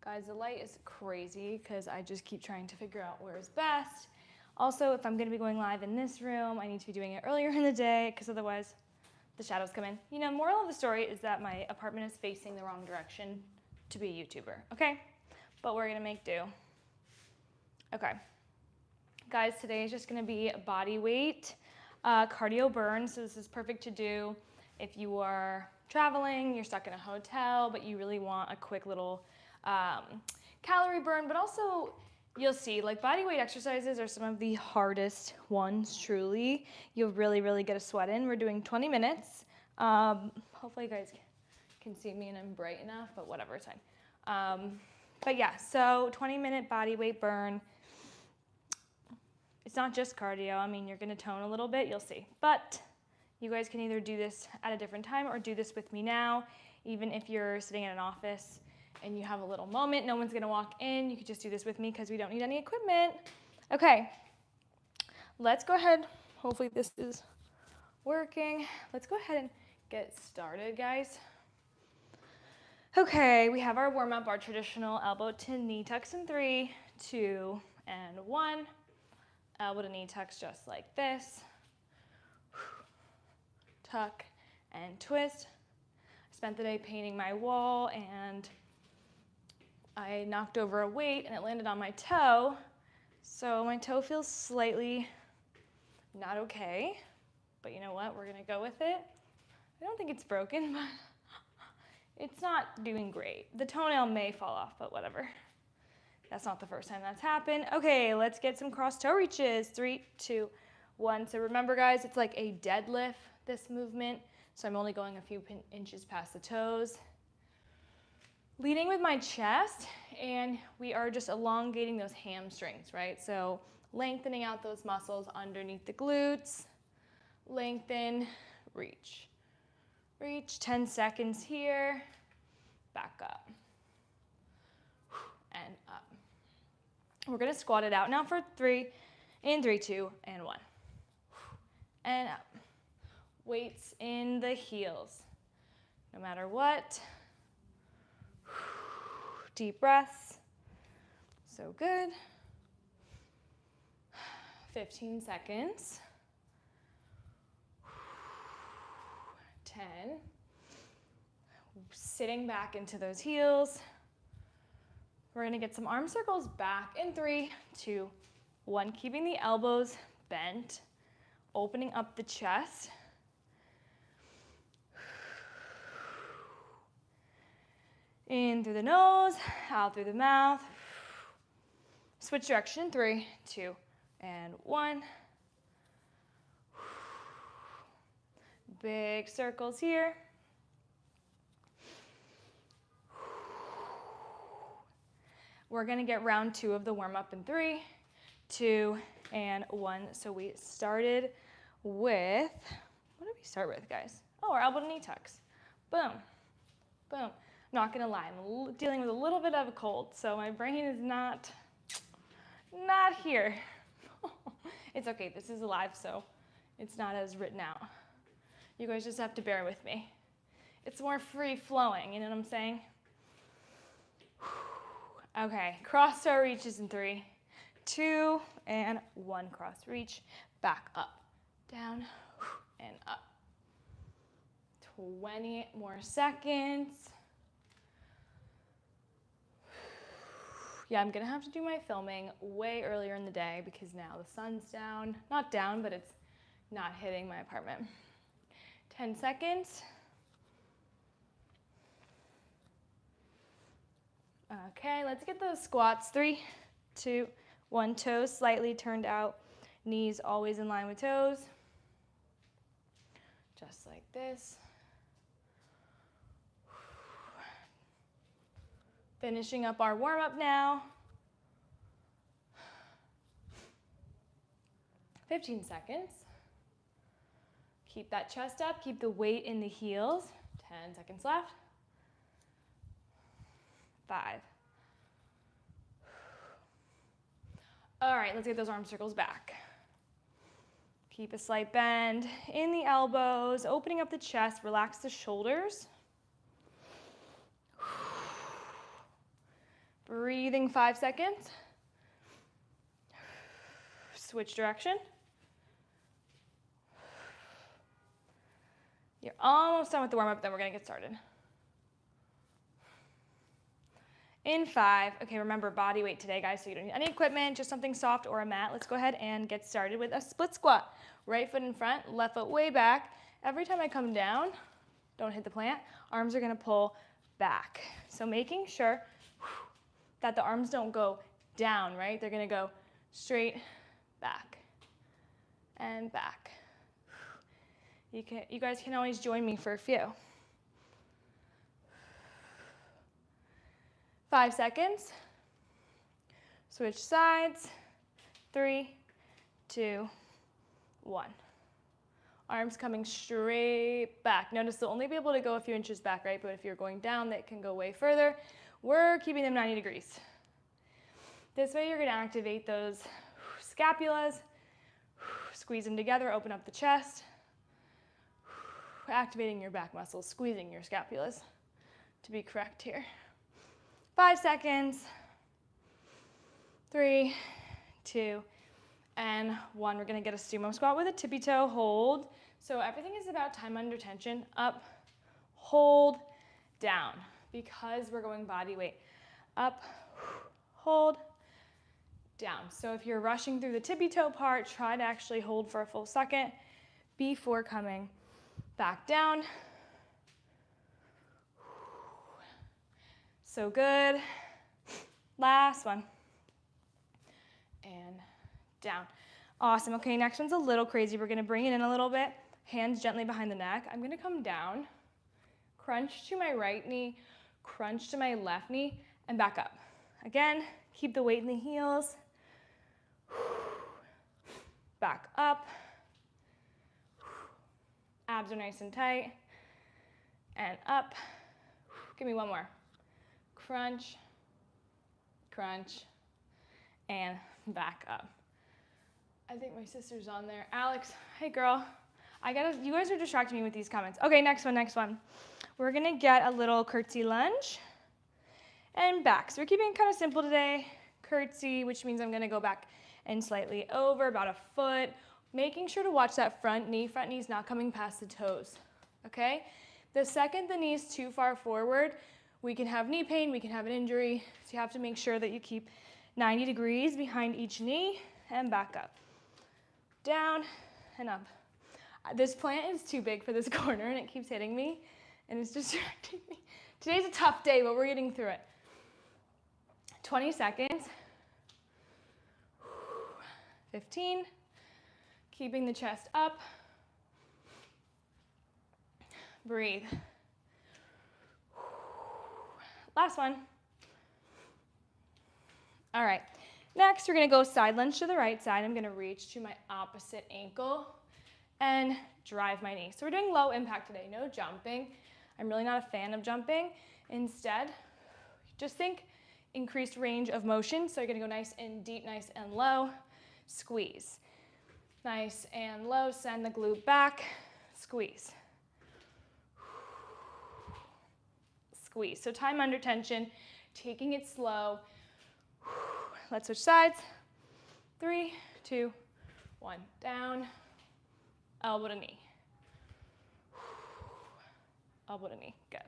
Guys, the light is crazy because I just keep trying to figure out where is best. Also, if I'm gonna be going live in this room, I need to be doing it earlier in the day because otherwise the shadows come in. You know, moral of the story is that my apartment is facing the wrong direction to be a YouTuber, okay? But we're gonna make do. Okay. Guys, today is just gonna be body weight, cardio burn. So this is perfect to do if you are traveling, you're stuck in a hotel, but you really want a quick little calorie burn. But also, you'll see, like, body weight exercises are some of the hardest ones, truly. You'll really get a sweat in. We're doing 20 minutes. Hopefully you guys can see me and I'm bright enough, but whatever, it's fine. But yeah, so 20-minute body weight burn. It's not just cardio. I mean, you're gonna tone a little bit, you'll see. But you guys can either do this at a different time or do this with me now. Even if you're sitting in an office and you have a little moment, no one's gonna walk in, you could just do this with me because we don't need any equipment. Okay, let's go ahead. Hopefully this is working. Let's go ahead and get started, guys. Okay, we have our warm up, our traditional elbow to knee tucks in 3, 2, and 1. Elbow to knee tucks just like this. Tuck and twist. I spent the day painting my wall and I knocked over a weight and it landed on my toe. So my toe feels slightly not okay, but you know what? We're gonna go with it. I don't think it's broken, but it's not doing great. The toenail may fall off, but whatever. That's not the first time that's happened. Okay, let's get some cross toe reaches. 3, 2, 1. So remember, guys, it's like a deadlift, this movement. So I'm only going a few inches past the toes. Leading with my chest, and we are just elongating those hamstrings, right? So lengthening out those muscles underneath the glutes. Lengthen, reach. Reach, 10 seconds here. Back up. And up. We're gonna squat it out now for 3, in 3, 2, and 1. And up. Weights in the heels. No matter what. Deep breaths. So good. 15 seconds. 10. Sitting back into those heels. We're gonna get some arm circles back in 3, 2, 1. Keeping the elbows bent. Opening up the chest. In through the nose, out through the mouth. Switch direction, 3, 2, and 1. Big circles here. We're gonna get round 2 of the warm up in 3, 2, and 1. So we started with, what did we start with, guys? Oh, our elbow to knee tucks. Boom, boom. Not gonna lie, I'm dealing with a little bit of a cold, so my brain is not here. It's okay, this is live, so it's not as written out. You guys just have to bear with me. It's more free flowing, you know what I'm saying? Okay, cross toe reaches in 3, 2, and 1. Cross reach, back up, down, and up. 20 more seconds. Yeah, I'm gonna have to do my filming way earlier in the day because now the sun's down. Not down, but it's not hitting my apartment. 10 seconds. Okay, let's get those squats. 3, 2, 1. Toes slightly turned out. Knees always in line with toes. Just like this. Finishing up our warm-up now. 15 seconds. Keep that chest up, keep the weight in the heels. 10 seconds left. 5. All right, let's get those arm circles back. Keep a slight bend in the elbows, opening up the chest, relax the shoulders. breathing 5 seconds. Switch direction. You're almost done with the warm-up, then we're gonna get started. In 5, okay, remember body weight today, guys, so you don't need any equipment, just something soft or a mat. Let's go ahead and get started with a split squat. Right foot in front, left foot way back. Every time I come down, don't hit the plant, arms are gonna pull back. So making sure that the arms don't go down, right? They're gonna go straight back and back. You guys can always join me for a few. 5 seconds. Switch sides. 3, 2, 1. Arms coming straight back. Notice they'll only be able to go a few inches back, right? But if you're going down, they can go way further. We're keeping them 90 degrees. This way you're going to activate those scapulas. Squeeze them together, open up the chest. Activating your back muscles, squeezing your scapulas to be correct here. 5 seconds. 3, 2, and 1. We're going to get a sumo squat with a tippy toe hold. So everything is about time under tension. Up, hold, down. Because we're going body weight. Up, hold, down. So if you're rushing through the tippy toe part, try to actually hold for a full second before coming back down. So good. Last one. And down. Awesome. Okay, next one's a little crazy. We're going to bring it in a little bit. Hands gently behind the neck. I'm going to come down, crunch to my right knee, crunch to my left knee, and back up. Again, keep the weight in the heels. Back up. Abs are nice and tight. And up. Give me one more. Crunch, crunch, and back up. I think my sister's on there. Alex, hey girl. You guys are distracting me with these comments. Okay, next one. We're gonna get a little curtsy lunge and back. So we're keeping it kind of simple today. Curtsy, which means I'm gonna go back and slightly over, about a foot. Making sure to watch that front knee. Front knee's not coming past the toes, okay? The second the knee's too far forward, we can have knee pain, we can have an injury. So you have to make sure that you keep 90 degrees behind each knee and back up. Down and up. This plant is too big for this corner and it keeps hitting me and it's distracting me. Today's a tough day, but we're getting through it. 20 seconds. 15. Keeping the chest up. Breathe. Last one. All right. Next, we're going to go side lunge to the right side. I'm going to reach to my opposite ankle and drive my knee. So we're doing low impact today, no jumping. I'm really not a fan of jumping. Instead, just think increased range of motion. So you're going to go nice and deep, nice and low. Squeeze. Nice and low. Send the glute back. Squeeze. Squeeze. So time under tension, taking it slow. Let's switch sides. 3, 2, 1. Down. Elbow to knee. Elbow to knee. Good.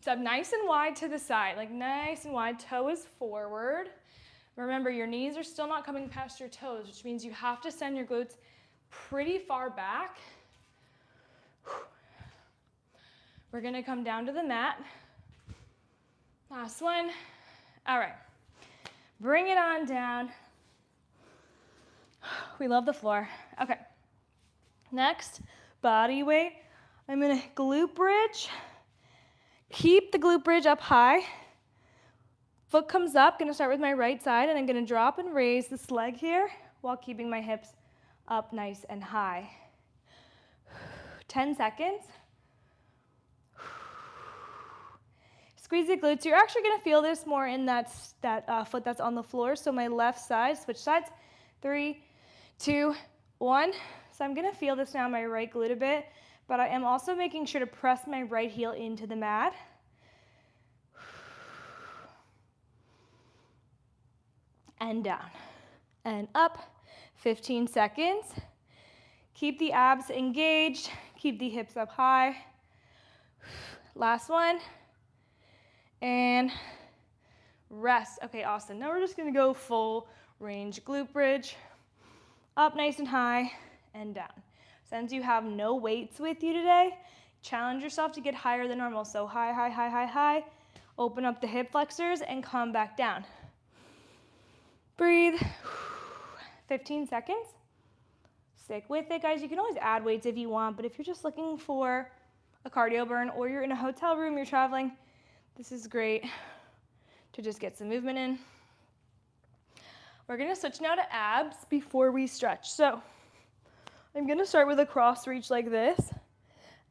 Step nice and wide to the side, like nice and wide. Toe is forward. Remember, your knees are still not coming past your toes, which means you have to send your glutes pretty far back. We're going to come down to the mat. Last one. All right. Bring it on down. We love the floor. Okay. Next, body weight. I'm going to glute bridge. Keep the glute bridge up high. Foot comes up, gonna start with my right side, and I'm gonna drop and raise this leg here while keeping my hips up nice and high. 10 seconds. Squeeze the glutes. You're actually gonna feel this more in that foot that's on the floor. So my left side, switch sides. 3, 2, 1. So I'm gonna feel this now in my right glute a bit, but I am also making sure to press my right heel into the mat. and down, and up, 15 seconds. Keep the abs engaged, keep the hips up high. Last one, and rest. Okay, awesome. Now we're just gonna go full range glute bridge, up nice and high, and down. Since you have no weights with you today, challenge yourself to get higher than normal. So high, high, high, high, high. Open up the hip flexors and come back down. Breathe. 15 seconds. Stick with it, guys. You can always add weights if you want, but if you're just looking for a cardio burn or you're in a hotel room, you're traveling, this is great to just get some movement in. We're gonna switch now to abs before we stretch. So I'm gonna start with a cross reach like this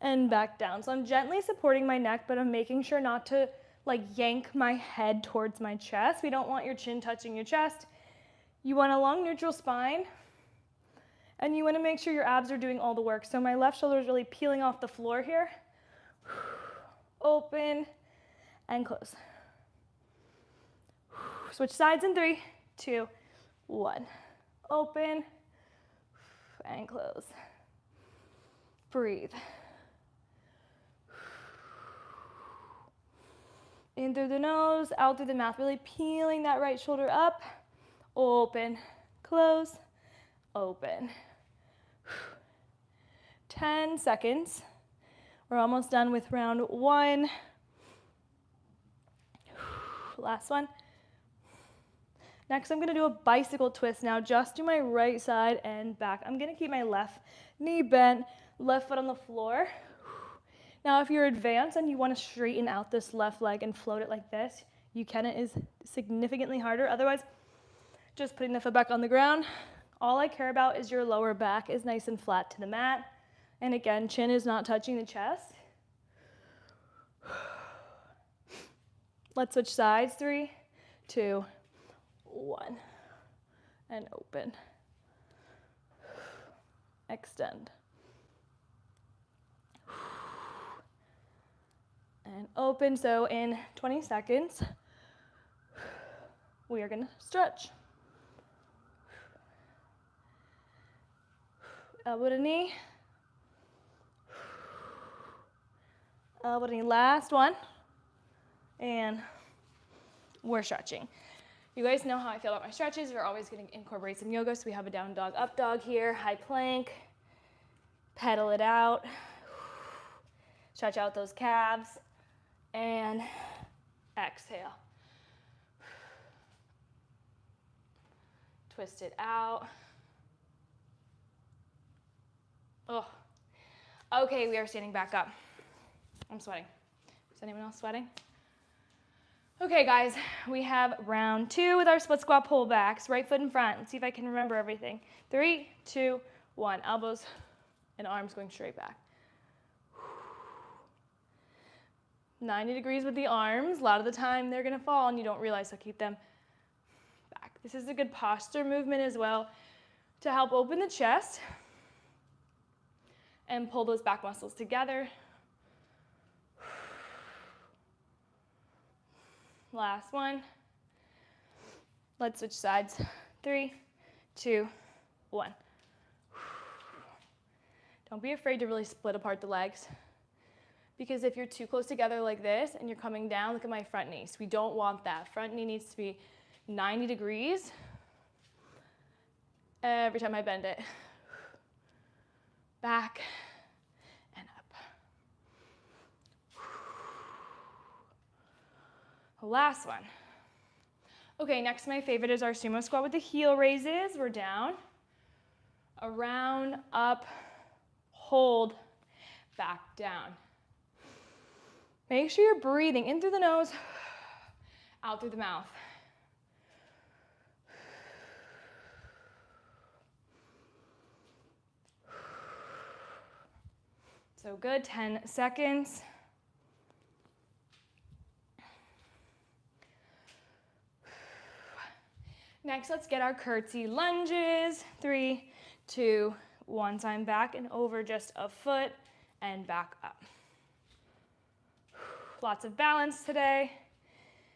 and back down. So I'm gently supporting my neck, but I'm making sure not to like yank my head towards my chest. We don't want your chin touching your chest. You want a long neutral spine, and you want to make sure your abs are doing all the work. So my left shoulder is really peeling off the floor here. Open and close. Switch sides in 3, 2, 1. Open and close. Breathe. In through the nose, out through the mouth, really peeling that right shoulder up. Open, close, open. 10 seconds. We're almost done with round 1. Last one. Next, I'm going to do a bicycle twist now. Just do my right side and back. I'm going to keep my left knee bent, left foot on the floor. Now, if you're advanced and you want to straighten out this left leg and float it like this, you can. It is significantly harder. Otherwise, just putting the foot back on the ground. All I care about is your lower back is nice and flat to the mat. And again, chin is not touching the chest. Let's switch sides. 3, 2, 1. And open. Extend. And open. So in 20 seconds, we are going to stretch. Elbow to knee. Elbow to knee. Last one. And we're stretching. You guys know how I feel about my stretches. We're always going to incorporate some yoga. So we have a down dog, up dog here, high plank. Pedal it out. Stretch out those calves. And exhale. Twist it out. Oh. Okay, we are standing back up. I'm sweating. Is anyone else sweating? Okay, guys, we have round 2 with our split squat pullbacks. Right foot in front. Let's see if I can remember everything. 3, 2, 1. Elbows and arms going straight back. 90 degrees with the arms. A lot of the time they're going to fall and you don't realize, so keep them back. This is a good posture movement as well to help open the chest and pull those back muscles together. Last one. Let's switch sides. 3, 2, 1. Don't be afraid to really split apart the legs. Because if you're too close together like this and you're coming down, look at my front knee. So we don't want that. Front knee needs to be 90 degrees every time I bend it. Back and up. Last one. Okay, next my favorite is our sumo squat with the heel raises. We're down, around, up, hold, back down. Make sure you're breathing in through the nose, out through the mouth. So good, 10 seconds. Next, let's get our curtsy lunges. 3, 2, 1. So I'm back and over just a foot and back up. Lots of balance today.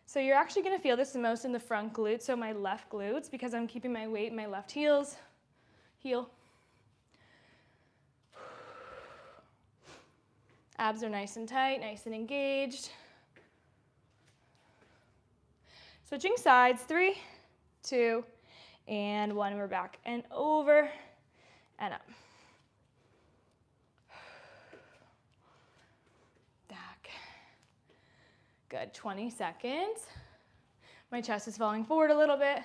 So you're actually gonna feel this the most in the front glutes, so my left glutes, because I'm keeping my weight in my left heel. Abs are nice and tight, nice and engaged. Switching sides, 3, 2, and 1. We're back and over and up. Back. Good, 20 seconds. My chest is falling forward a little bit.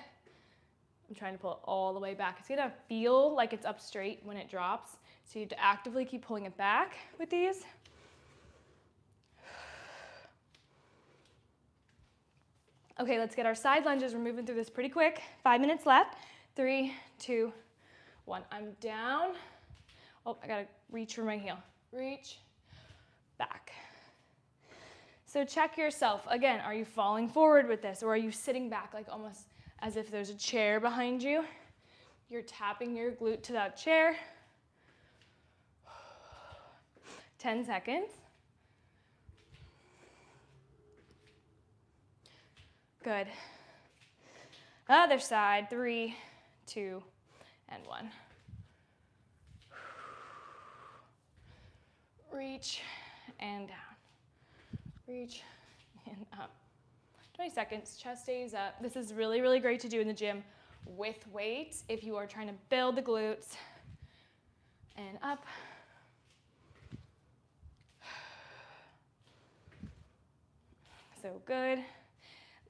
I'm trying to pull it all the way back. It's gonna feel like it's up straight when it drops, so you have to actively keep pulling it back with these. Okay, let's get our side lunges. We're moving through this pretty quick. 5 minutes left. 3, 2, 1. I'm down. Oh, I gotta reach for my heel. Reach, back. So check yourself. Again, are you falling forward with this, or are you sitting back like almost as if there's a chair behind you? You're tapping your glute to that chair. 10 seconds. Good. Other side, 3, 2, and 1. Reach and down. Reach and up. 20 seconds, chest stays up. This is really, really great to do in the gym with weights if you are trying to build the glutes. And up. So good.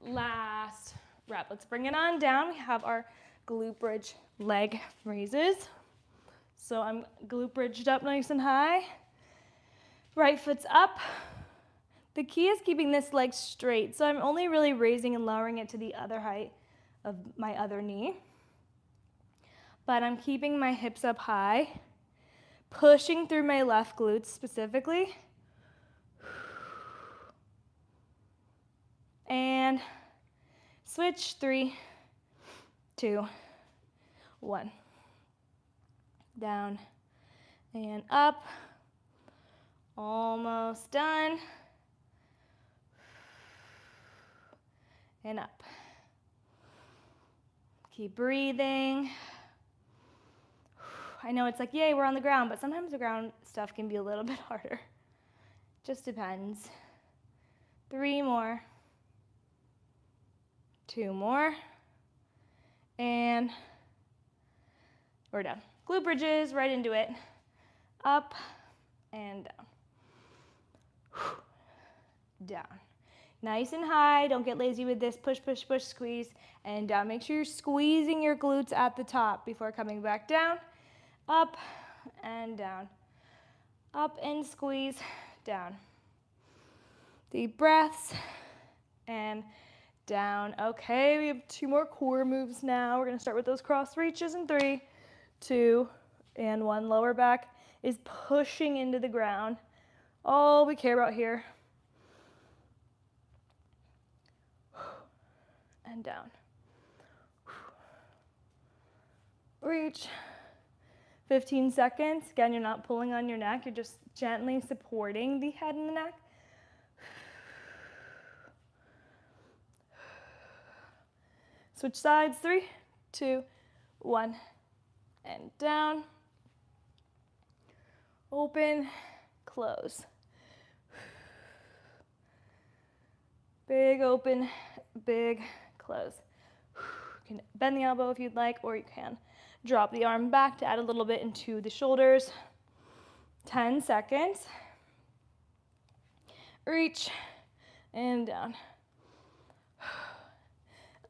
Last rep. Let's bring it on down. We have our glute bridge leg raises. So I'm glute bridged up nice and high. Right foot's up. The key is keeping this leg straight. So I'm only really raising and lowering it to the other height of my other knee. But I'm keeping my hips up high, pushing through my left glutes specifically. And switch, 3, 2, 1. Down and up. Almost done. And up. Keep breathing. I know it's like, yay, we're on the ground, but sometimes the ground stuff can be a little bit harder. Just depends. 3 more. 2 more. And we're done. Glute bridges, right into it. Up and down. Down. Nice and high. Don't get lazy with this. Push, push, push, squeeze, and down. Make sure you're squeezing your glutes at the top before coming back down. Up and down. Up and squeeze, down. Deep breaths and down. Okay, we have 2 more core moves now. We're going to start with those cross reaches in 3, 2, and 1. Lower back is pushing into the ground. All we care about here. And down. Reach. 15 seconds. Again, you're not pulling on your neck. You're just gently supporting the head and the neck. Switch sides, 3, 2, 1, and down. Open, close. Big open, big close. You can bend the elbow if you'd like, or you can drop the arm back to add a little bit into the shoulders. 10 seconds. Reach and down.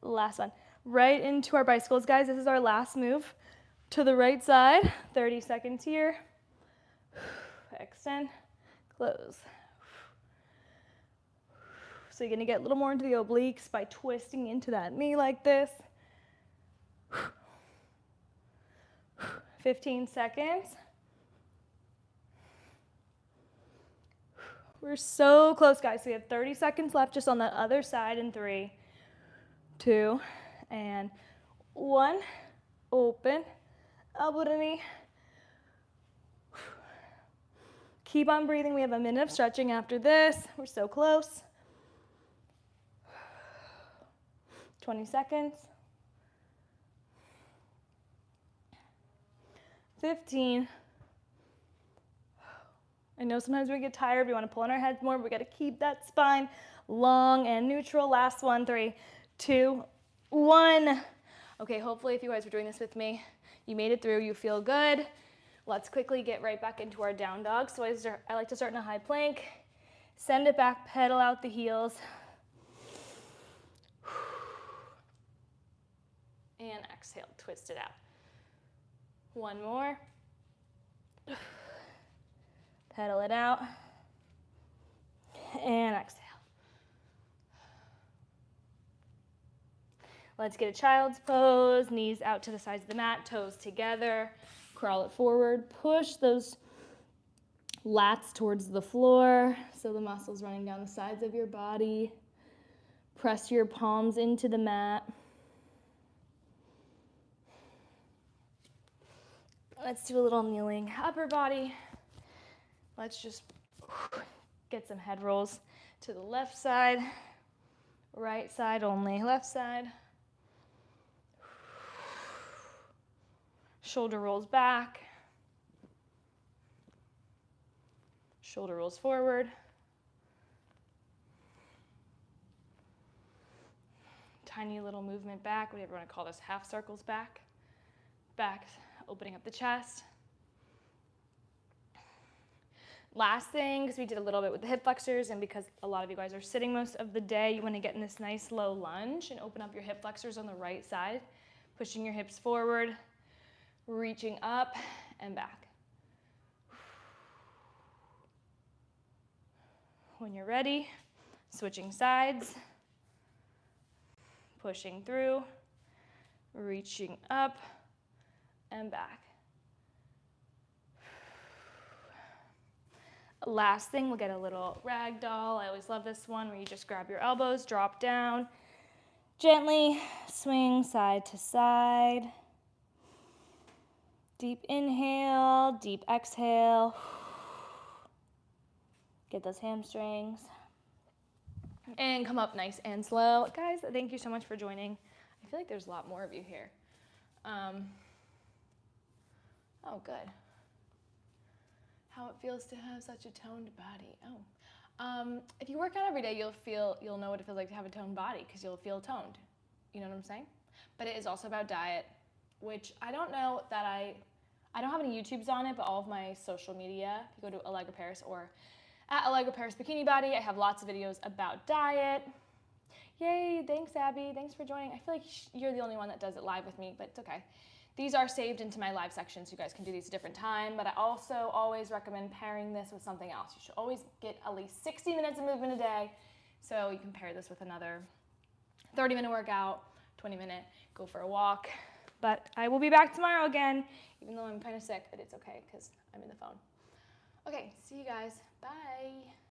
Last one. Right into our bicycles, guys. This is our last move. To the right side. 30 seconds here. Extend, close. So you're going to get a little more into the obliques by twisting into that knee like this. 15 seconds. We're so close, guys. So we have 30 seconds left just on the other side in 3, 2, and 1. Open, elbow to knee. Keep on breathing. We have a minute of stretching after this. We're so close. 20 seconds. 15. I know sometimes we get tired, we want to pull on our heads more, but we got to keep that spine long and neutral. Last one, 3, 2, 1. Okay, hopefully if you guys are doing this with me, you made it through, you feel good. Let's quickly get right back into our down dog. So I like to start in a high plank, send it back, pedal out the heels. And exhale, twist it out. One more. Pedal it out. And exhale. Let's get a child's pose, knees out to the sides of the mat, toes together. Crawl it forward. Push those lats towards the floor so the muscles running down the sides of your body. Press your palms into the mat. Let's do a little kneeling upper body. Let's just get some head rolls to the left side, right side only, left side. Shoulder rolls back. Shoulder rolls forward. Tiny little movement back, whatever you want to call this, half circles back. Back, opening up the chest. Last thing, because we did a little bit with the hip flexors, and because a lot of you guys are sitting most of the day, you want to get in this nice low lunge and open up your hip flexors on the right side, pushing your hips forward, reaching up and back. When you're ready, switching sides, pushing through, reaching up and back. Last thing, we'll get a little rag doll. I always love this one where you just grab your elbows, drop down, gently swing side to side. Deep inhale, deep exhale. Get those hamstrings. And come up nice and slow. Guys, thank you so much for joining. I feel like there's a lot more of you here. Oh, good. How it feels to have such a toned body. If you work out every day, you'll know what it feels like to have a toned body because you'll feel toned. You know what I'm saying? But it is also about diet, which I don't know that I don't have any YouTubes on it, but all of my social media, if you go to Allegra Paris or at Allegra Paris Bikini Body, I have lots of videos about diet. Yay, thanks Abby, thanks for joining. I feel like you're the only one that does it live with me, but it's okay. These are saved into my live section, so you guys can do these at a different time, but I also always recommend pairing this with something else. You should always get at least 60 minutes of movement a day, so you can pair this with another 30-minute workout, 20-minute, go for a walk. But I will be back tomorrow again, even though I'm kind of sick, but it's okay because I'm in the phone. Okay, see you guys. Bye.